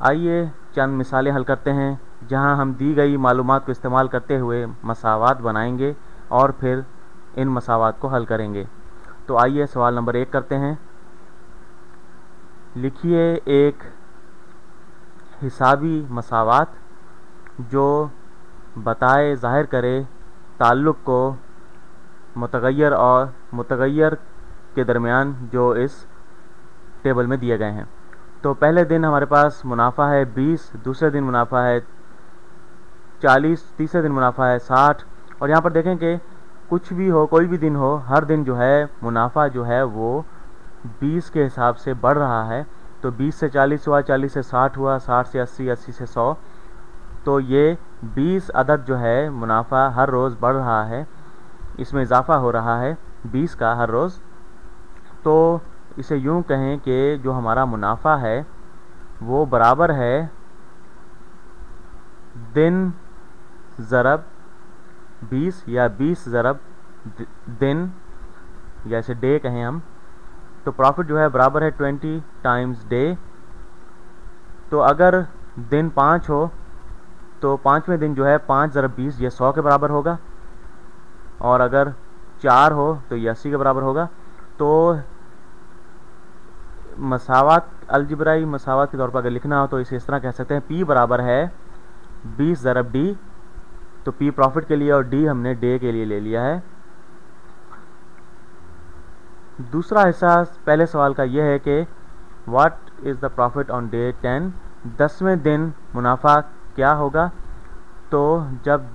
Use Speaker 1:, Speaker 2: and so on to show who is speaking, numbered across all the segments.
Speaker 1: आइए चंद मिसालें हल करते हैं जहां हम दी गई मालूमात को इस्तेमाल करते हुए मसावात बनाएंगे और फिर इन मसावात को हल करेंगे। तो आइए सवाल नंबर 1 करते हैं। लिखिए एक हिसाबी मसावात जो बताए ज़ाहिर करे ताल्लुक़ को मुतग़य्यर और मुतग़य्यर के दरमियान जो इस टेबल में दिए गए हैं। तो पहले दिन हमारे पास मुनाफा है 20, दूसरे दिन मुनाफा है 40, तीसरे दिन मुनाफा है 60। और यहाँ पर देखें कि कुछ भी हो, कोई भी दिन हो, हर दिन जो है मुनाफा जो है वो 20 के हिसाब से बढ़ रहा है। तो 20 से 40 हुआ, 40 से 60 हुआ, 60 से 80, 80 से 100। तो ये 20 अदद जो है मुनाफा हर रोज़ बढ़ रहा है, इसमें इजाफ़ा हो रहा है 20 का हर रोज़। तो इसे यूँ कहें कि जो हमारा मुनाफा है वो बराबर है दिन ज़रब 20 या 20 ज़रब दिन, या इसे डे कहें हम। तो प्रॉफिट जो है बराबर है 20 टाइम्स डे। तो अगर दिन 5 हो तो 5वें दिन जो है 5 ज़रब 20 ये 100 के बराबर होगा, और अगर 4 हो तो ये 80 के बराबर होगा। तो मसावात, अलजिब्राई मसावात के तौर पर अगर लिखना हो तो इसे इस तरह कह सकते हैं, P बराबर है 20 ज़रब D। तो P प्रॉफिट के लिए और D हमने डे के लिए ले लिया है। दूसरा हिस्सा पहले सवाल का यह है कि what is the profit on day 10, 10वें दिन मुनाफा क्या होगा। तो जब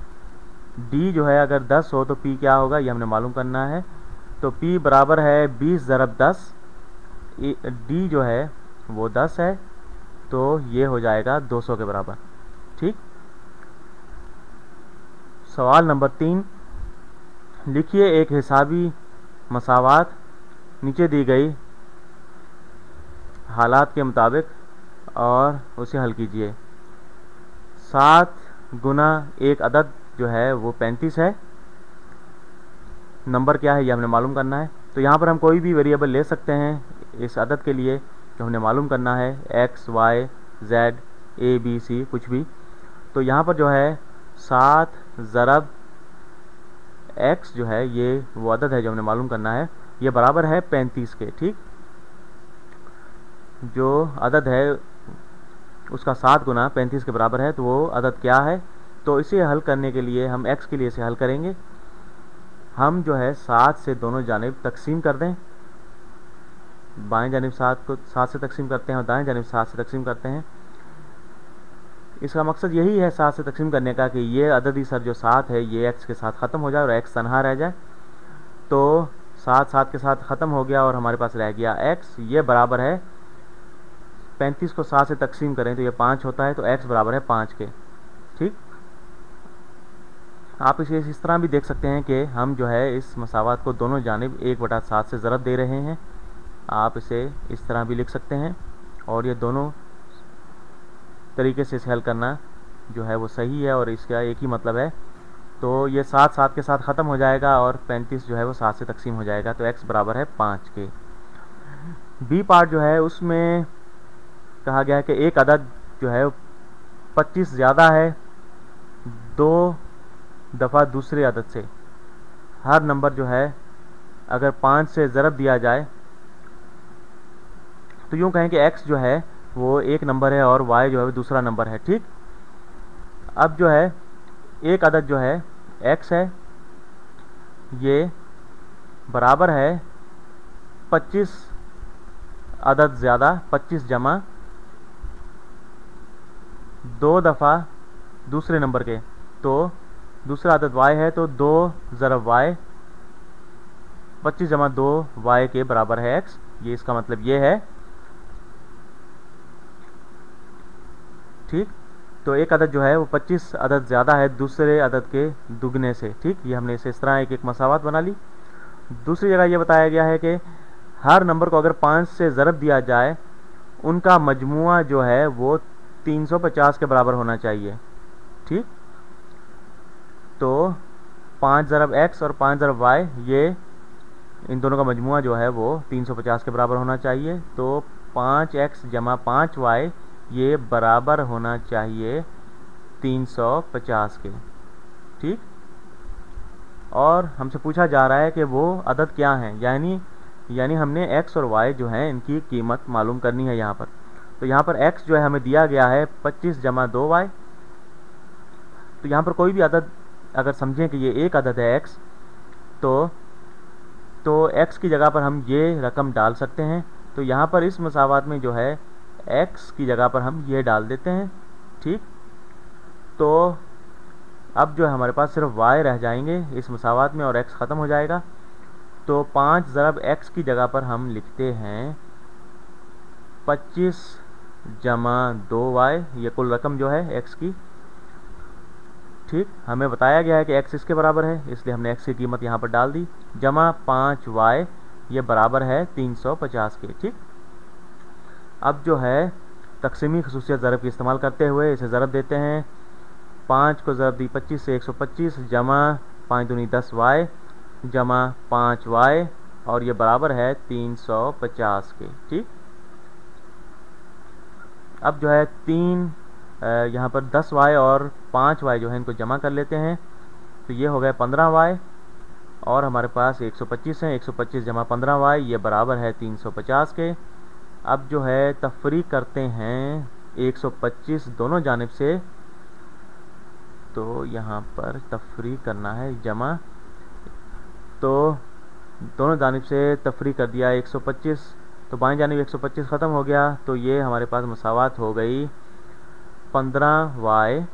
Speaker 1: D जो है अगर 10 हो तो P क्या होगा ये हमने मालूम करना है। तो P बराबर है 20 ज़रब 10, D जो है वो 10 है, तो ये हो जाएगा 200 के बराबर। ठीक। सवाल नंबर 3, लिखिए एक हिसाबी मसावात नीचे दी गई हालात के मुताबिक और उसे हल कीजिए। 7 गुना एक अदद जो है वो 35 है। नंबर क्या है ये हमने मालूम करना है। तो यहाँ पर हम कोई भी वेरिएबल ले सकते हैं इस अदद के लिए जो हमने मालूम करना है, x, y, z, a, b, c कुछ भी। तो यहाँ पर जो है 7 ज़रब x जो है ये वो अदद है जो हमने मालूम करना है, ये बराबर है 35 के। ठीक। जो अदद है उसका 7 गुना 35 के बराबर है, तो वो अदद क्या है। तो इसे हल करने के लिए हम x के लिए इसे हल करेंगे। हम जो है 7 से दोनों जानिब तकसीम कर दें। बाएं जानिब 7 को 7 से तकसीम करते हैं और दाएं जानिब 7 से तकसीम करते हैं। इसका मकसद यही है 7 से तकसीम करने का कि ये अददी सर जो 7 है ये x के साथ ख़त्म हो जाए और x तनहा रह जाए। तो 7 7 के साथ ख़त्म हो गया और हमारे पास रह गया x, ये बराबर है 35 को 7 से तकसीम करें तो ये 5 होता है, तो x बराबर है 5 के। ठीक। आप इसे इस तरह भी देख सकते हैं कि हम जो है इस मसावात को दोनों जानिब 1/7 से ज़रब दे रहे हैं। आप इसे इस तरह भी लिख सकते हैं, और ये दोनों तरीके से इसे हल करना जो है वो सही है और इसका एक ही मतलब है। तो ये 7 7 के साथ ख़त्म हो जाएगा और 35 जो है वो 7 से तकसीम हो जाएगा, तो x बराबर है 5 के। बी पार्ट जो है उसमें कहा गया है कि एक अदद जो है 25 ज़्यादा है 2 दफ़ा दूसरे अदद से। हर नंबर जो है अगर 5 से ज़रब दिया जाए तो यूँ कहें कि x जो है वो एक नंबर है और y जो है वो दूसरा नंबर है। ठीक। अब जो है एक अदद जो है x है ये बराबर है 25 अदद ज़्यादा 25 जमा 2 दफ़ा दूसरे नंबर के। तो दूसरा अदद y है तो 2 ज़रब y 25 जमा 2 y के बराबर है x। ये इसका मतलब ये है। ठीक। तो एक अदद जो है वो 25 अदद ज़्यादा है दूसरे अदद के दुगने से। ठीक। ये हमने इसे इस तरह एक एक मसावत बना ली। दूसरी जगह ये बताया गया है कि हर नंबर को अगर 5 से ज़रब दिया जाए उनका मजमुआ जो है वो 350 के बराबर होना चाहिए। ठीक। तो 5 ज़रब x और 5 ज़रब y ये इन दोनों का मजमुआ जो है वो 350 के बराबर होना चाहिए। तो 5x जमा 5y ये बराबर होना चाहिए 350 के। ठीक, और हमसे पूछा जा रहा है कि वो अदद क्या हैं, यानी हमने x और y जो है इनकी कीमत मालूम करनी है यहाँ पर। तो यहाँ पर x जो है हमें दिया गया है 25 जमा 2y। तो यहाँ पर कोई भी अदद अगर समझें कि ये एक अदद है x, तो x की जगह पर हम ये रकम डाल सकते हैं। तो यहाँ पर इस मसावात में जो है x की जगह पर हम ये डाल देते हैं। ठीक, तो अब जो है हमारे पास सिर्फ y रह जाएंगे इस मसावात में और x ख़त्म हो जाएगा। तो 5 ज़रब x की जगह पर हम लिखते हैं 25 जमा 2y, ये कुल रकम जो है x की। ठीक, हमें बताया गया है कि x इसके बराबर है, इसलिए हमने x की कीमत यहाँ पर डाल दी, जमा 5y, ये बराबर है 350 के। ठीक, अब जो है तकसीमी खसूसियत ज़रब की इस्तेमाल करते हुए इसे ज़रब देते हैं। 5 को ज़रब दी 25 से 125, जमा 5 दूनी 10y, जमा 5y, और ये बराबर है 350 के। ठीक, अब जो है यहाँ पर 10y और 5y जो है इनको जमा कर लेते हैं, तो ये हो गए 15y, और हमारे पास 125 है, 125 जमा 15y, ये बराबर है 350 के। अब जो है तफरीक करते हैं 125 दोनों जानिब से, तो यहाँ पर तफरीक करना है जमा, तो दोनों जानिब से तफरीक कर दिया 125, तो बाएं जानिब 125 ख़त्म हो गया, तो ये हमारे पास मसावात हो गई 15y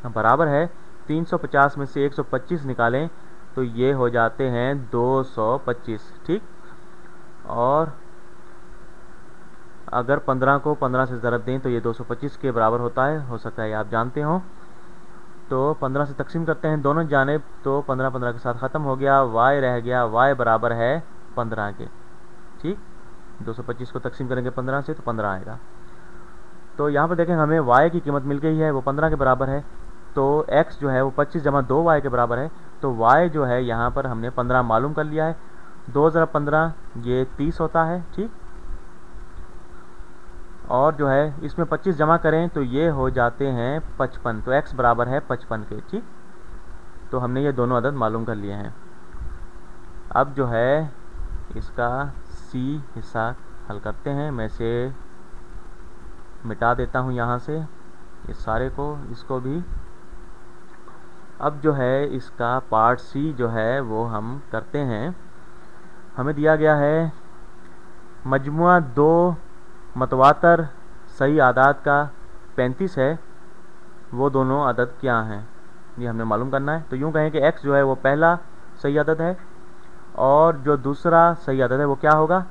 Speaker 1: बराबर है 350 में से 125 निकालें तो ये हो जाते हैं 225। ठीक, और अगर 15 को 15 से ज़रब दें तो ये 225 के बराबर होता है, हो सकता है आप जानते हो। तो 15 से तकसीम करते हैं दोनों जानिब, तो 15 15 के साथ ख़त्म हो गया, y रह गया, y बराबर है 15 के। ठीक, 225 को तकसीम करेंगे 15 से तो 15 आएगा। तो यहाँ पर देखें हमें y की कीमत मिल गई है, वो 15 के बराबर है, तो x जो है वो 25 जमा 2y के बराबर है। तो y जो है यहाँ पर हमने 15 मालूम कर लिया है, 2 ज़रब 15 ये 30 होता है। ठीक, और जो है इसमें 25 जमा करें तो ये हो जाते हैं 55, तो x बराबर है 55 के। ठीक, तो हमने ये दोनों अदद मालूम कर लिए हैं। अब जो है इसका C हिस्सा हल करते हैं, मैं इसे मिटा देता हूँ यहाँ से इस सारे को, इसको भी। अब जो है इसका पार्ट C जो है वो हम करते हैं। हमें दिया गया है मजमुआ 2 मतवातर सही आदाद का 35 है, वो दोनों अदद क्या हैं ये हमने मालूम करना है। तो यूँ कहें कि x जो है वो पहला सही अदद है, और जो दूसरा सही अदद है वो क्या होगा,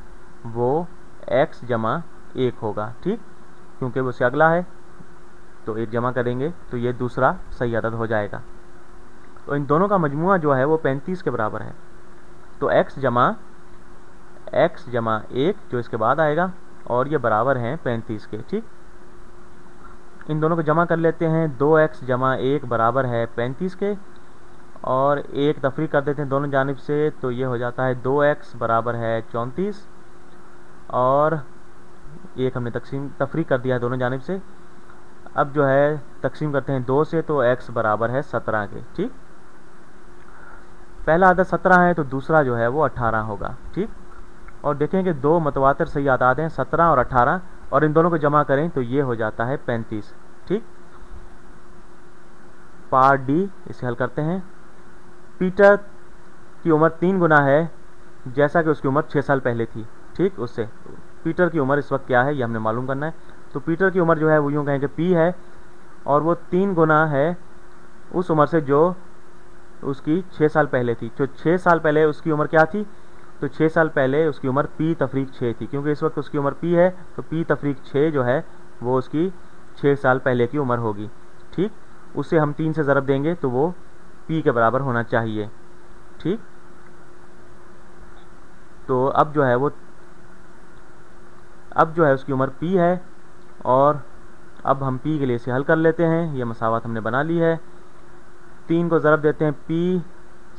Speaker 1: वो x जमा 1 होगा। ठीक, क्योंकि वो उससे अगला है, तो 1 जमा करेंगे तो ये दूसरा सही अदद हो जाएगा। तो इन दोनों का मजमुआ जो है वो 35 के बराबर है। तो x जमा 1 जो इसके बाद आएगा, और ये बराबर हैं 35 के। ठीक, इन दोनों को जमा कर लेते हैं, 2x जमा 1 बराबर है 35 के, और 1 तफरीक कर देते हैं दोनों जानिब से, तो ये हो जाता है 2x बराबर है 34, और 1 हमने तफरीक कर दिया है दोनों जानिब से। अब जो है तकसीम करते हैं 2 से, तो x बराबर है 17 के। ठीक, पहला अदद 17 है तो दूसरा जो है वो 18 होगा। ठीक, और देखें कि 2 मतवातर सही आदाद हैं 17 और 18, और इन दोनों को जमा करें तो ये हो जाता है 35। ठीक, पार्ट डी इसे हल करते हैं। पीटर की उम्र 3 गुना है जैसा कि उसकी उम्र 6 साल पहले थी। ठीक, उससे पीटर की उम्र इस वक्त क्या है ये हमने मालूम करना है। तो पीटर की उम्र जो है वो यूँ कहें कि P है, और वो 3 गुना है उस उम्र से जो उसकी 6 साल पहले थी। तो 6 साल पहले उसकी उम्र क्या थी, तो 6 साल पहले उसकी उम्र P तफरीक 6 थी, क्योंकि इस वक्त उसकी उम्र P है, तो P तफरीक 6 जो है वो उसकी 6 साल पहले की उम्र होगी। ठीक, उससे हम 3 से ज़रब देंगे तो वो P के बराबर होना चाहिए। ठीक, तो अब जो है उसकी उम्र P है, और अब हम P के लिए इसे हल कर लेते हैं। ये मसावत हमने बना ली है। 3 को ज़रब देते हैं P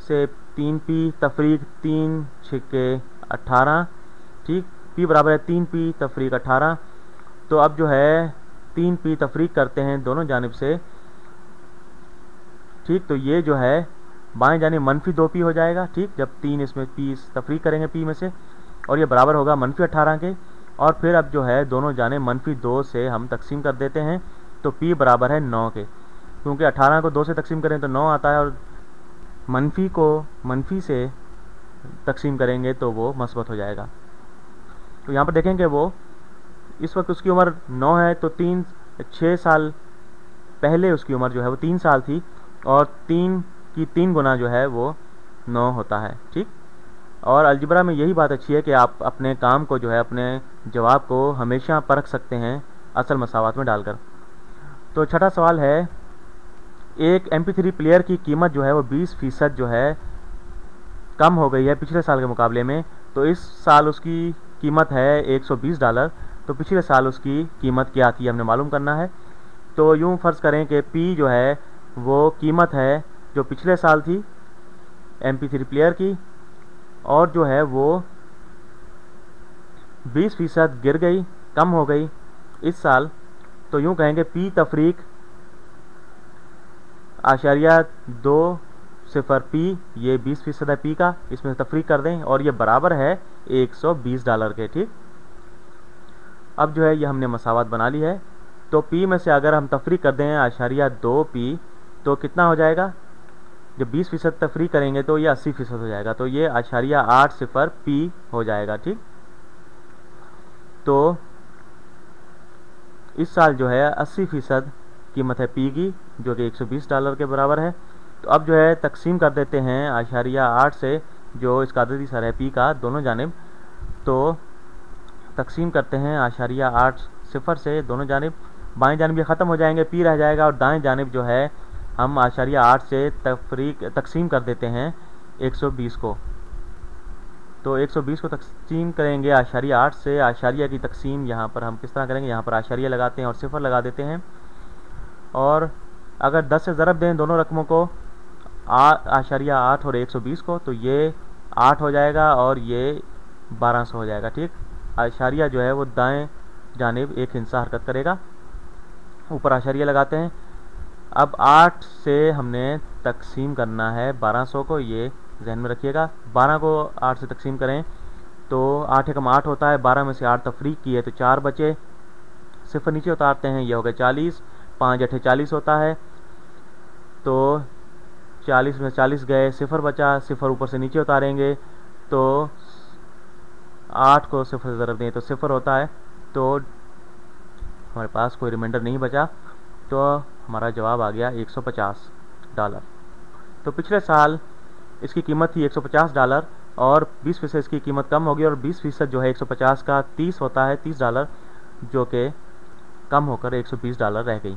Speaker 1: से, 3P तफरीक 3 6 18। ठीक, P बराबर है 3P तफरीक 18, तो अब जो है 3p तफरीक करते हैं दोनों जानिब से, ठीक। तो ये जो है बाएं जानिब मनफी 2p हो जाएगा, ठीक, जब 3 इसमें p तफरीक करेंगे p में से, और ये बराबर होगा मनफी 18 के। और फिर अब जो है दोनों जानिब मनफी 2 से हम तकसीम कर देते हैं, तो p बराबर है 9 के, क्योंकि 18 को 2 से तकसीम करें तो 9 आता है, और मनफी को मनफी से तकसीम करेंगे तो वो मस्बत हो जाएगा। तो यहाँ पर देखेंगे वो इस वक्त उसकी उम्र 9 है, तो 6 साल पहले उसकी उम्र जो है वो 3 साल थी, और 3 की 3 गुना जो है वो 9 होता है, ठीक। और अलजेब्रा में यही बात अच्छी है कि आप अपने काम को जो है, अपने जवाब को हमेशा परख सकते हैं असल मसावात में डालकर। तो छठा सवाल है, एक MP3 प्लेयर की कीमत जो है वो 20% जो है कम हो गई है पिछले साल के मुकाबले में। तो इस साल उसकी कीमत है $120, तो पिछले साल उसकी कीमत क्या थी हमने मालूम करना है। तो यूँ फ़र्ज़ करें कि P जो है वो कीमत है जो पिछले साल थी MP3 प्लेयर की, और जो है वो 20% गिर गई, कम हो गई इस साल। तो यूँ कहेंगे P तफरीक .2 P, ये 20% है P का, इसमें तफरीक कर दें, और ये बराबर है $120 के, ठीक। अब जो है ये हमने मसावत बना ली है। तो P में से अगर हम तफरीक कर दें .2 P, तो कितना हो जाएगा, जब 20% तफरीक करेंगे तो ये 80% हो जाएगा, तो ये .80 P हो जाएगा, ठीक। तो इस साल जो है 80% कीमत है P की, जो कि $120 के बराबर है। तो अब जो है तकसीम कर देते हैं .8 से, जो इसका अददी सर है P का, दोनों जानिब। तो तकसीम करते हैं .8 से दोनों जानिब, बाएं जानिब ये ख़त्म हो जाएंगे, P रह जाएगा, और दाएं जानिब जो है हम .8 से तकसीम कर देते हैं 120 को। तो 120 को तकसीम करेंगे .8 से, आशारिया की तकसीम यहाँ पर हम किस तरह करेंगे, यहाँ पर आशारिया लगाते हैं और 0 लगा देते हैं, और अगर 10 से ज़रब दें दोनों रकमों को, .8 और 120 को, तो ये 8 हो जाएगा और ये 1200 हो जाएगा, ठीक। आशारिया जो है वो दाएं जानिब एक हिस्सा हरकत करेगा, ऊपर आशारिया लगाते हैं। अब 8 से हमने तकसीम करना है 1200 को, ये जहन में रखिएगा। 12 को 8 से तकसीम करें तो 8 एकम 8 होता है, 12 में से 8 तफरीक की है तो 4 बचे, 0 नीचे उतारते हैं, ये हो गए 40, 5 8 40 होता है, तो 40 में 40 गए, 0 बचा, 0 ऊपर से नीचे उतारेंगे तो 8 को 0 से ज़रब दें तो 0 होता है, तो हमारे पास कोई रिमाइंडर नहीं बचा, तो हमारा जवाब आ गया $150। तो पिछले साल इसकी कीमत थी $150, और 20% इसकी कीमत कम होगी, और 20% जो है 150 का 30 होता है, $30, जो कि कम होकर $120 रह गई।